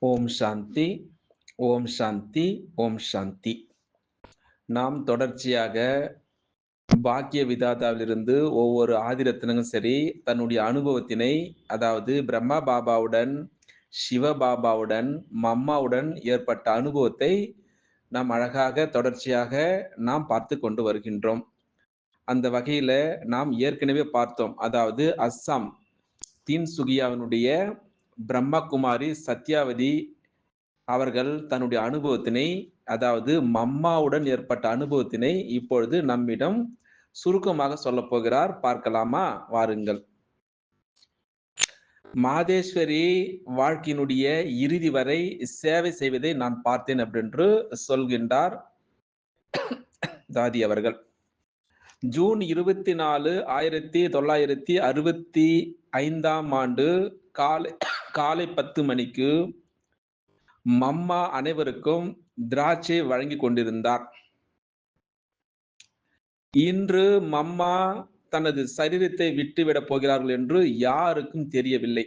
ஓம் சாந்தி, ஓம் சாந்தி, ஓம் சாந்தி. நாம் தொடர்ச்சியாக பாக்கிய விதாதாவிலிருந்து ஒவ்வொரு ஆதிரத்தினங்களும் சரி, தன்னுடைய அனுபவத்தினை அதாவது பிரம்மா பாபாவுடன், சிவ பாபாவுடன், மம்மாவுடன் ஏற்பட்ட அனுபவத்தை நாம் அழகாக தொடர்ச்சியாக நாம் பார்த்துக் கொண்டு வருகின்றோம். அந்த வகையில நாம் ஏற்கனவே பார்த்தோம். அதாவது அஸ்ஸாம் தீன்சுகியாவினுடைய பிரம்மகுமாரி சத்யாவதி அவர்கள் தன்னுடைய அனுபவத்தினை அதாவது மம்மாவுடன் ஏற்பட்ட அனுபவத்தினை இப்பொழுது நம்மிடம் சுருக்கமாக சொல்லப் போகிறார். பார்க்கலாமா? வாருங்கள். மாதேஸ்வரி வாழ்க்கையினுடைய இறுதி வரை சேவை செய்வதை நான் பார்த்தேன் அப்படின்று சொல்கின்றார் தாதி அவர்கள். ஜூன் 24, 1965ஆம் ஆண்டு காலை 10 மணிக்கு மம்மா அனைவருக்கும் திராட்சை வழங்கிக் கொண்டிருந்தார். இன்று மம்மா தனது சரீரத்தை விட்டுவிடப் போகிறார்கள் என்று யாருக்கும் தெரியவில்லை.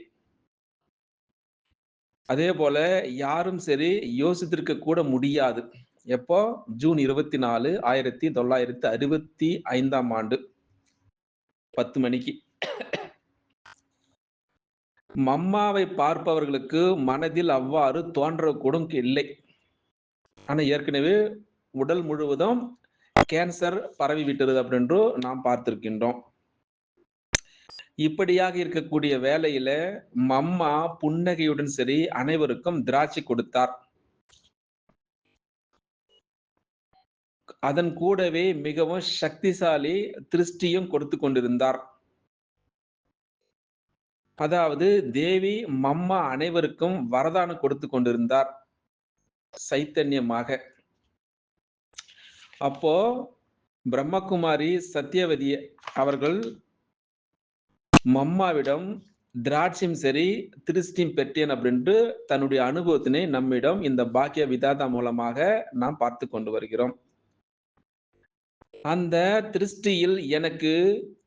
அதே போல யாரும் சரி யோசித்திருக்க கூட முடியாது. எப்போ? ஜூன் 24, 1965ஆம் ஆண்டு 10 மணிக்கு. மம்மாவை பார்ப்பவர்களுக்கு மனதில் அவ்வாறு தோன்றக்கூடும் இல்லை. ஆனா ஏற்கனவே உடல் முழுவதும் கேன்சர் பரவி விட்டது அப்படின்று நாம் பார்த்திருக்கின்றோம். இப்படியாக இருக்கக்கூடிய வேளையில மம்மா புன்னகையுடன் சரி அனைவருக்கும் திராட்சை கொடுத்தார். அதன் கூடவே மிகவும் சக்திசாலி திருஷ்டியும் கொடுத்து கொண்டிருந்தார். அதாவது தேவி மம்மா அனைவருக்கும் வரதானம் கொடுத்து கொண்டிருந்தார் சைத்தன்யமாக. அப்போ பிரம்மகுமாரி சத்யவதி அவர்கள் மம்மாவிடம் திராட்சையும் சரி திருஷ்டியும் பெற்றேன் அப்படின்ட்டு தன்னுடைய அனுபவத்தினை நம்மிடம் இந்த பாக்கிய விதாதா மூலமாக நாம் பார்த்து கொண்டு வருகிறோம். அந்த திருஷ்டியில் எனக்கு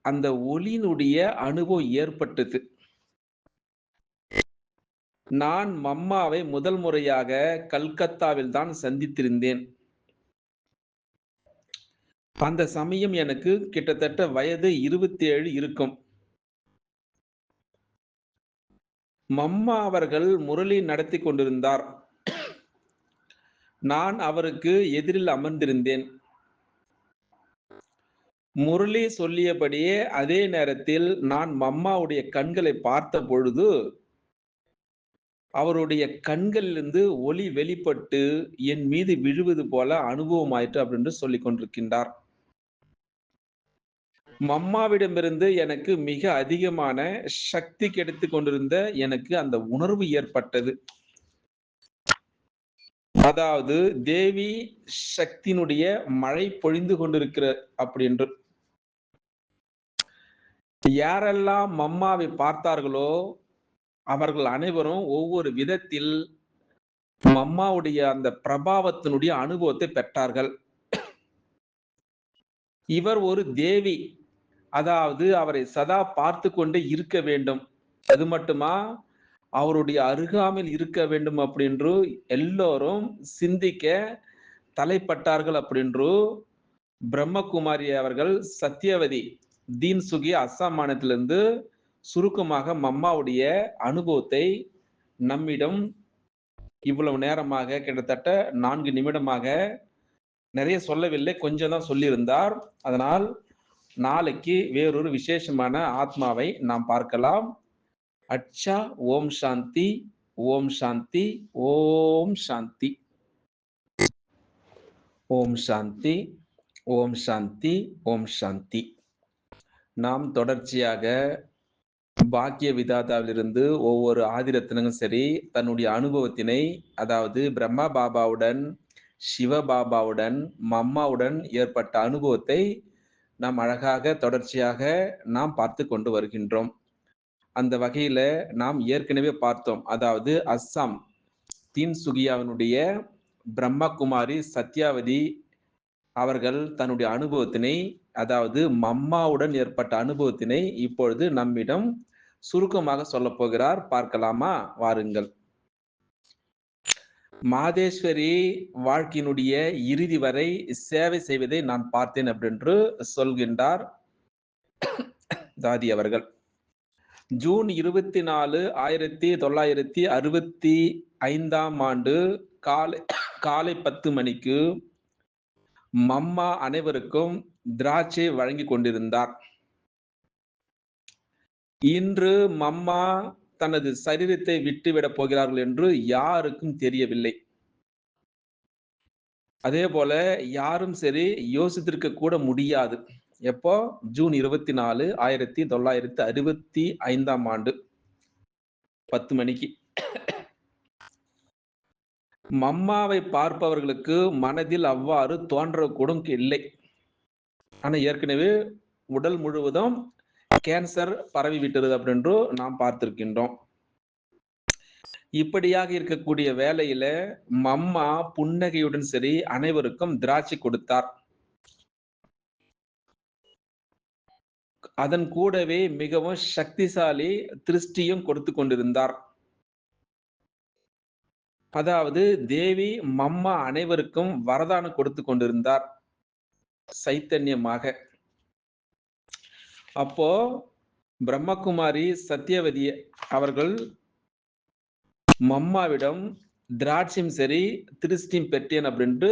அந்த ஒளியினுடைய அனுபவம் ஏற்பட்டது. நான் மம்மாவை முதல் முறையாக கல்கத்தாவில் தான் சந்தித்திருந்தேன். அந்த சமயம் எனக்கு கிட்டத்தட்ட வயது 27 இருக்கும். மம்மா அவர்கள் முரளி நடத்தி கொண்டிருந்தார். நான் அவருக்கு எதிரில் அமர்ந்திருந்தேன். முரளி சொல்லியபடியே அதே நேரத்தில் நான் மம்மாவுடைய கண்களை பார்த்த பொழுது அவருடைய கண்களிலிருந்து ஒளி வெளிப்பட்டு என் மீது விழுவது போல அனுபவமாயிற்று அப்படின்னு சொல்லிக் கொண்டிருக்கின்றார். மம்மாவிடமிருந்து எனக்கு மிக அதிகமான சக்தி கிடைத்துக் கொண்டிருந்த எனக்கு அந்த உணர்வு ஏற்பட்டது. அதாவது தேவி சக்தியினுடைய மழை பொழிந்து கொண்டிருக்கிற அப்படின்று. யாரெல்லாம் மம்மாவை பார்த்தார்களோ அவர்கள் அனைவரும் ஒவ்வொரு விதத்தில் மம்மாவுடைய அந்த பிரபாவத்தினுடைய அனுபவத்தை பெற்றார்கள். இவர் ஒரு தேவி, அதாவது அவரை சதா பார்த்து கொண்டே இருக்க வேண்டும். அது மட்டுமா அவருடைய அருகாமையில் இருக்க வேண்டும் அப்படின்று எல்லோரும் சிந்திக்க தலைப்பட்டார்கள் அப்படின்று பிரம்மகுமாரி அவர்கள் சத்யவதி தீன்சுகி அஸ்ஸாம் மாநிலத்திலிருந்து சுருக்கமாக மம்மாவுடைய அனுபவத்தை நம்மிடம் இவ்வளவு நேரமாக கிட்டத்தட்ட 4 நிமிடமாக நிறைய சொல்லவில்லை, கொஞ்சம் தான் சொல்லியிருந்தார். அதனால் நாளைக்கு வேறொரு விசேஷமான ஆத்மாவை நாம் பார்க்கலாம். அச்சா. ஓம் சாந்தி, ஓம் சாந்தி, ஓம் சாந்தி. ஓம் சாந்தி, ஓம் சாந்தி, ஓம் சாந்தி. நாம் தொடர்ச்சியாக பாக்கிய விதாதாவிலிருந்து ஒவ்வொரு ஆதிரத்தினங்களும் சரி தன்னுடைய அனுபவத்தினை அதாவது பிரம்மா பாபாவுடன், சிவ பாபாவுடன், மம்மாவுடன் ஏற்பட்ட அனுபவத்தை நாம் அழகாக தொடர்ச்சியாக நாம் பார்த்து கொண்டு வருகின்றோம். அந்த வகையில நாம் ஏற்கனவே பார்த்தோம். அதாவது அஸ்ஸாம் தீன்சுகியாவினுடைய பிரம்மகுமாரி சத்யாவதி அவர்கள் தன்னுடைய அனுபவத்தினை அதாவது மம்மாவுடன் ஏற்பட்ட அனுபவத்தினை இப்பொழுது நம்மிடம் சுருக்கமாக சொல்லப் போகிறார். பார்க்கலாமா? வாருங்கள். மாதேஸ்வரி வாழ்க்கையினுடைய இறுதி வரை சேவை செய்வதை நான் பார்த்தேன் அப்படின்று சொல்கின்றார் தாதி அவர்கள். ஜூன் 24, 1965ஆம் ஆண்டு காலை 10 மணிக்கு மம்மா அனைவருக்கும் திராட்சை வழங்கிக் கொண்டிருந்தார். இன்று மம்மா தனது சரீரத்தை விட்டுவிடப் போகிறார்கள் என்று யாருக்கும் தெரியவில்லை. அதே போல யாரும் சரி யோசித்திருக்க கூட முடியாது. எப்போ? ஜூன் 24, 1965ஆம் ஆண்டு 10 மணிக்கு. மம்மாவை பார்ப்பவர்களுக்கு மனதில் அவ்வாறு தோன்றக்கூடும் இல்லை. ஆனா ஏற்கனவே உடல் முழுவதும் கேன்சர் பரவிவிட்டது அப்படின்று நாம் பார்த்திருக்கின்றோம். இப்படியாக இருக்கக்கூடிய வேளையில மம்மா புன்னகையுடன் சரி அனைவருக்கும் திராட்சை கொடுத்தார். அதன் கூடவே மிகவும் சக்திசாலி திருஷ்டியும் கொடுத்து கொண்டிருந்தார். அதாவது தேவி மம்மா அனைவருக்கும் வரதானம் கொடுத்து கொண்டிருந்தார் சைத்தன்யமாக. அப்போ பிரம்மகுமாரி சத்தியவதி அவர்கள் மம்மாவிடம் திராட்சையும் சரி திருஷ்டியும் பெற்றேன் அப்படின்ட்டு